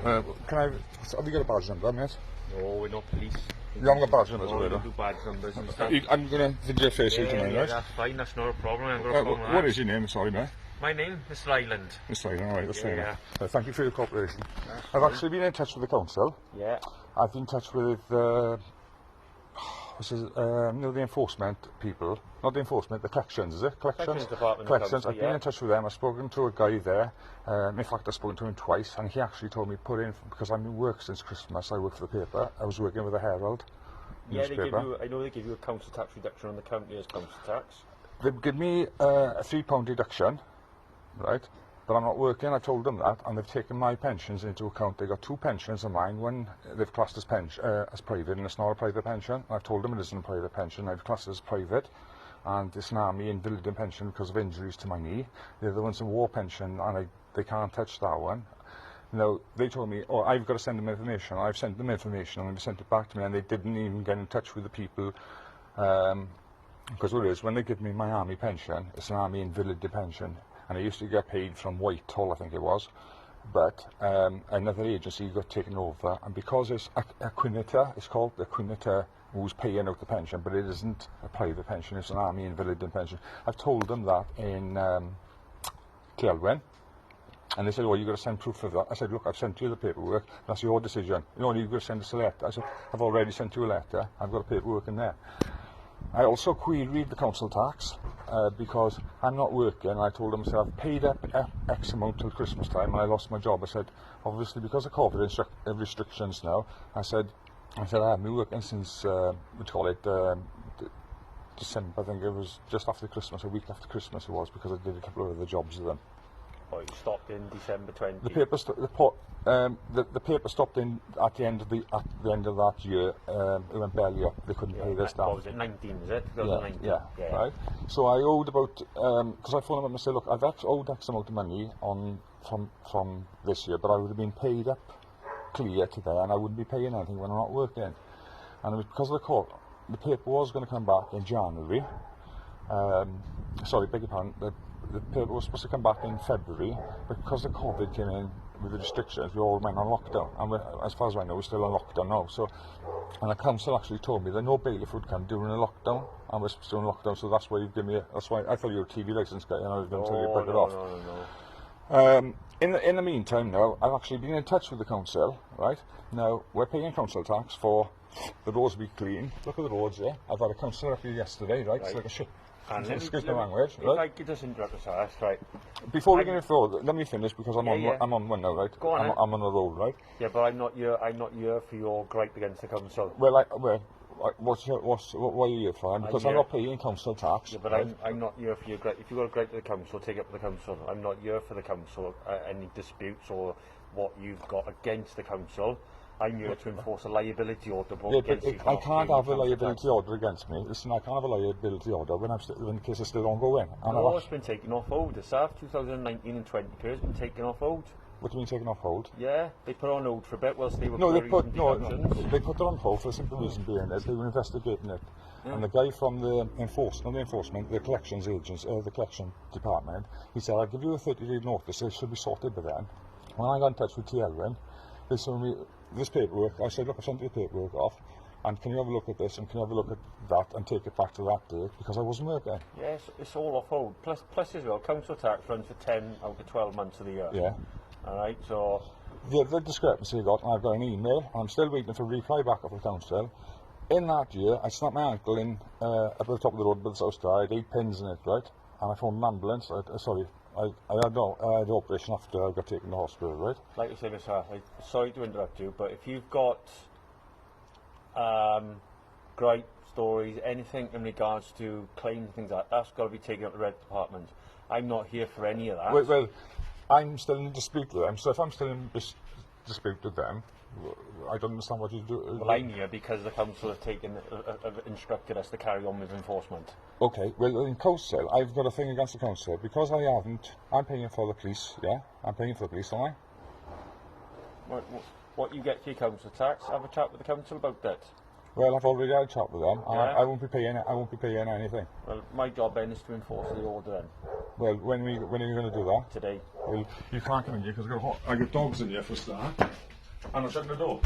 Can I... Have you got a badge number, mate? No, we're not police. You haven't got badge numbers, no, we we don't? do badge numbers and stuff. I'm going to video face you tonight, right? That's fine, that's not a problem. I haven't got a problem with What that. is your name? Sorry, mate. My name? Mr. Island. Mr. Island, alright, that's fair Yeah. enough. Thank you for your cooperation. That's I've fine. actually been in touch with the council. Yeah. I've been in touch with the enforcement people. Not the enforcement, the collections, is it? Collections department. Collections. I've been in touch with them. I've spoken to a guy there. In fact, I've spoken to him twice, and he actually told me put in, because I'm in work since Christmas, I work for the paper. I was working with the Herald newspaper. They give you, I know they give you a council tax reduction on the county as council tax. They've given me a £3 deduction, right? But I'm not working, I told them that, and they've taken my pensions into account. They've got two pensions of mine. One they've classed as private, and it's not a private pension. I've told them it isn't a private pension. I've classed it as private, and it's an army invalid pension because of injuries to my knee. The other one's a war pension, and they can't touch that one. No, they told me, oh, I've got to send them information. I've sent them information, and they've sent it back to me, and they didn't even get in touch with the people. Because what it is, when they give me my army pension, it's an army invalid pension. And I used to get paid from Whitehall, I think it was, but another agency got taken over, and because it's Equinita, it's called Equinita, who's paying out the pension, but it isn't a private pension, it's an army invalid pension. I've told them that in Kelwyn, and they said, well, you've got to send proof of that. I said, look, I've sent you the paperwork, that's your decision. You know, you've got to send us a letter. I said, I've already sent you a letter, I've got the paperwork in there. I also queried the council tax because I'm not working. I told them, I said, I've paid up X amount till Christmas time and I lost my job. I said, obviously because of COVID restrictions now, I said I haven't been working since, December. I think it was just after Christmas, a week after Christmas it was, because I did a couple of other jobs with them. Oh, you stopped in December 20. The paper stopped in at the end of that year. It went belly up. They couldn't pay their staff. What was it? 19, is it? 2019. Yeah, right. So I owed about because I phoned them up and said, look, I've owed X amount of money from this year, but I would have been paid up clear to there, and I wouldn't be paying anything when I'm not working. And it was because of the court. The paper was going to come back in January. Sorry, beg your pardon. The paper was supposed to come back in February, but because the COVID came in with the restrictions, we all went on lockdown. And as far as I know, we're still on lockdown now. So, and the council actually told me that no bailiff would come during a lockdown, and we're still in lockdown. So that's why you've given me. That's why I thought you were a TV licence guy, and I was going to tell you to put it off. In the meantime, now I've actually been in touch with the council. Right now, we're paying council tax for the roads to be clean. Look at the roads there. I've had a councillor up here yesterday. Right, it's like a shit. Excuse my language, right? If I could just interrupt us, that's right. Before we get into it, let me finish because I'm on one now, right? Go on. I'm on a roll, right? Yeah, but I'm not here for your gripe against the council. Well, what are you here for? Because I'm not paying council tax. Yeah, but right? I'm not here for your gripe. If you've got a gripe to the council, take it up with the council. I'm not here for the council, any disputes or what you've got against the council. I'm here to enforce a liability order. Yeah, but I can't have a liability order against me. Listen, I can't have a liability order when the case is still ongoing. No, it's been taken off hold. The SAF 2019 and 20 period has been taken off hold. What do you mean taken off hold? Yeah, they put it on hold for a bit whilst they were they put it on hold for the simple reason being that they were investigating it. Yeah. And the guy from the the collections agents, the collection department, he said, I'll give you a 30-day notice, it should be sorted by then. When I got in touch with TLN, they told me this paperwork. I said, look, I sent you the paperwork off, and can you have a look at this, and can you have a look at that, and take it back to that date, because I wasn't working. Yes, it's all off hold. Plus as well, council tax runs for 10 out of 12 months of the year. Yeah. Alright, so... The discrepancy I got, and I've got an email, and I'm still waiting for a reply back off the council. In that year, I snapped my ankle in up at the top of the road by the house there. I had 8 pins in it, right? And I phoned an ambulance. I had the operation after I got taken to the hospital, right? Like I say, Mr. Sorry to interrupt you, but if you've got gripe stories, anything in regards to claims and things like that, that's got to be taken up to the Red Department. I'm not here for any of that. Well, I'm still in dispute with them, so if I'm still in dispute with them, I don't understand what you do. Well, I'm here because the council have instructed us to carry on with enforcement. Okay, well, in council, I've got a thing against the council because I'm paying for the police, yeah? I'm paying for the police, don't I? What you get for your council tax, have a chat with the council about that. Well, I've already had a chat with them, and yeah. I won't be paying anything. Well, my job then is to enforce the order then. Well, when are you going to do that? Today. Well, you can't come in here because I got dogs in here for a start. And I'll shut the door.